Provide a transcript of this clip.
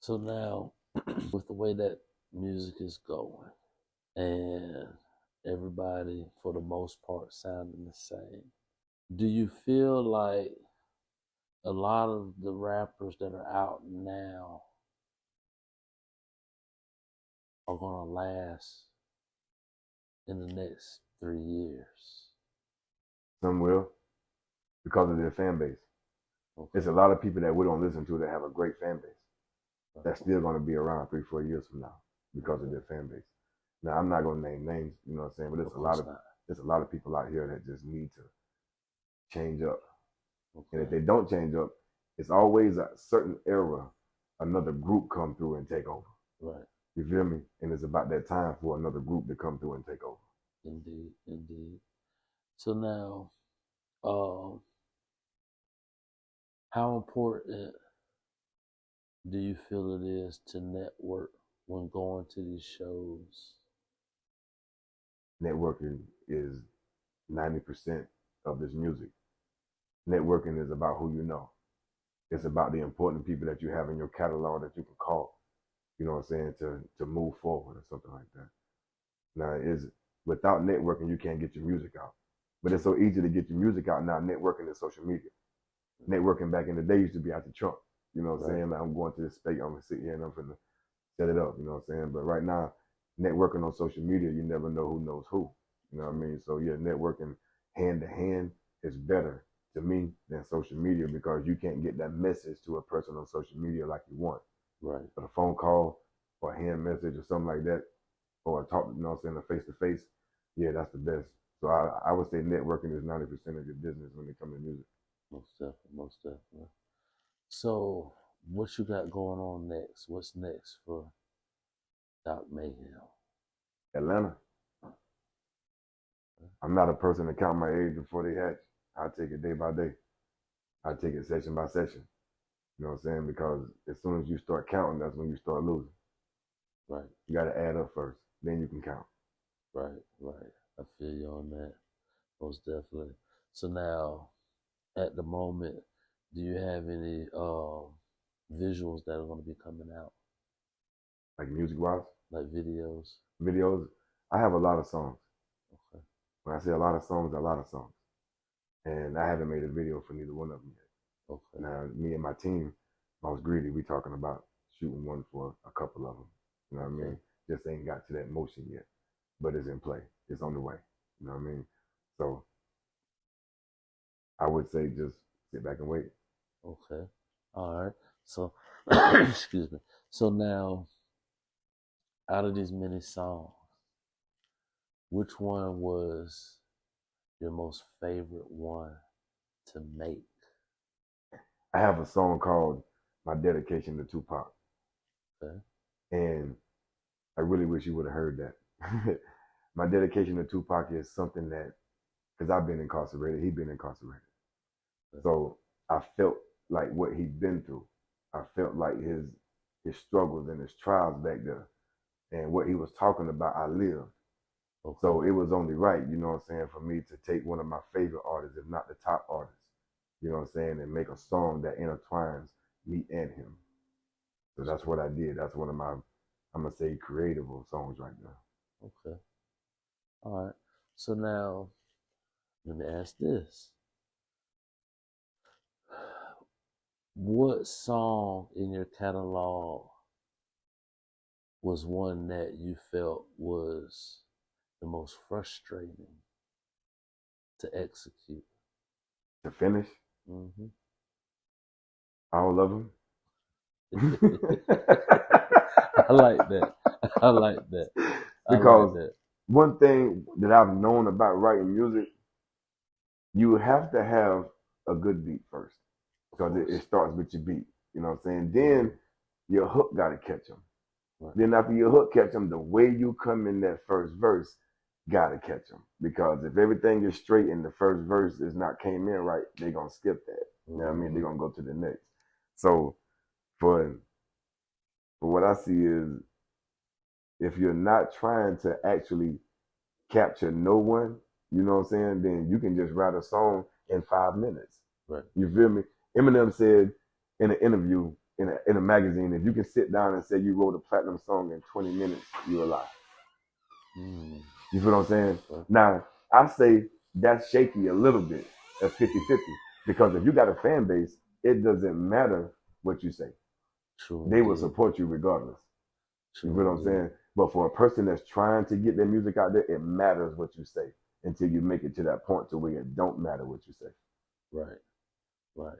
So now, with the way that music is going, and everybody, for the most part, sounding the same, do you feel like a lot of the rappers that are out now are gonna last in the next 3 years? Some will, because of their fan base. Okay. There's a lot of people that we don't listen to that have a great fan base. Right. That's still going to be around 3, 4 years from now because of their fan base. Now, I'm not going to name names, you know what I'm saying, but there's a lot of people out here that just need to change up. Okay. And if they don't change up, it's always a certain era, another group come through and take over. Right. You feel me? And it's about that time for another group to come through and take over. Indeed, indeed. So now, how important do you feel it is to network when going to these shows? Networking is 90% of this music. Networking is about who you know. It's about the important people that you have in your catalog that you can call, you know what I'm saying, to move forward or something like that. Now, without networking, you can't get your music out. But it's so easy to get your music out now. Networking is social media. Networking back in the day used to be out the trunk. You know what I'm saying? Like, I'm going to this state, I'm going to sit here and I'm going to set it up, you know what I'm saying? But right now, networking on social media, you never know who knows who. You know what I mean? So yeah, networking hand to hand is better to me than social media because you can't get that message to a person on social media like you want. Right. But a phone call or a hand message or something like that, or a talk, you know what I'm saying, a face to face, yeah, that's the best. So I would say networking is 90% of your business when it comes to music. Most definitely, most definitely. So, what you got going on next? What's next for Doc Mayham? Atlanta. I'm not a person to count my age before they hatch. I take it day by day. I take it session by session. You know what I'm saying? Because as soon as you start counting, that's when you start losing. Right. You got to add up first, then you can count. Right, right. I feel you on that. Most definitely. So now, at the moment, do you have any visuals that are going to be coming out? Like music wise? Like videos? Videos? I have a lot of songs. Okay. When I say a lot of songs, a lot of songs. And I haven't made a video for neither one of them yet. Okay. Now, me and my team, Boss Greedy, we talking about shooting one for a couple of them. You know what I mean? Just ain't got to that motion yet, but it's in play. It's on the way. You know what I mean? So I would say just sit back and wait. Okay. All right. So, excuse me. So now, out of these many songs, which one was your most favorite one to make? I have a song called My Dedication to Tupac. Okay. And I really wish you would have heard that. My dedication to Tupac is something that, because I've been incarcerated, he's been incarcerated. Okay. So I felt like what he'd been through. I felt like his struggles and his trials back there. And what he was talking about, I lived. Okay. So it was only right, you know what I'm saying, for me to take one of my favorite artists, if not the top artist, you know what I'm saying, and make a song that intertwines me and him. So that's what I did. That's one of my, I'm going to say, creative songs right now. Okay. All right. So now, let me ask this. What song in your catalog was one that you felt was the most frustrating to execute? To finish? Mm-hmm. All of them? I like that. I like that. Because like that. One thing that I've known about writing music, you have to have a good beat first. Because it starts with your beat. You know what I'm saying? Then your hook got to catch them. Right. Then after your hook catch them, the way you come in that first verse got to catch them. Because if everything is straight and the first verse is not came in right, they're going to skip that. You know what I mean? They're going to go to the next. So for what I see is, if you're not trying to actually capture no one, you know what I'm saying, then you can just write a song in 5 minutes. Right. You feel me? Eminem said in an interview, in a magazine, if you can sit down and say you wrote a platinum song in 20 minutes, you're alive. Mm. You feel what I'm saying? Right. Now, I say that's shaky a little bit. That's 50-50. Because if you got a fan base, it doesn't matter what you say. True They will indeed. support you regardless. You True feel what I'm indeed. saying? But for a person that's trying to get their music out there, it matters what you say until you make it to that point to where it don't matter what you say. Right. Right.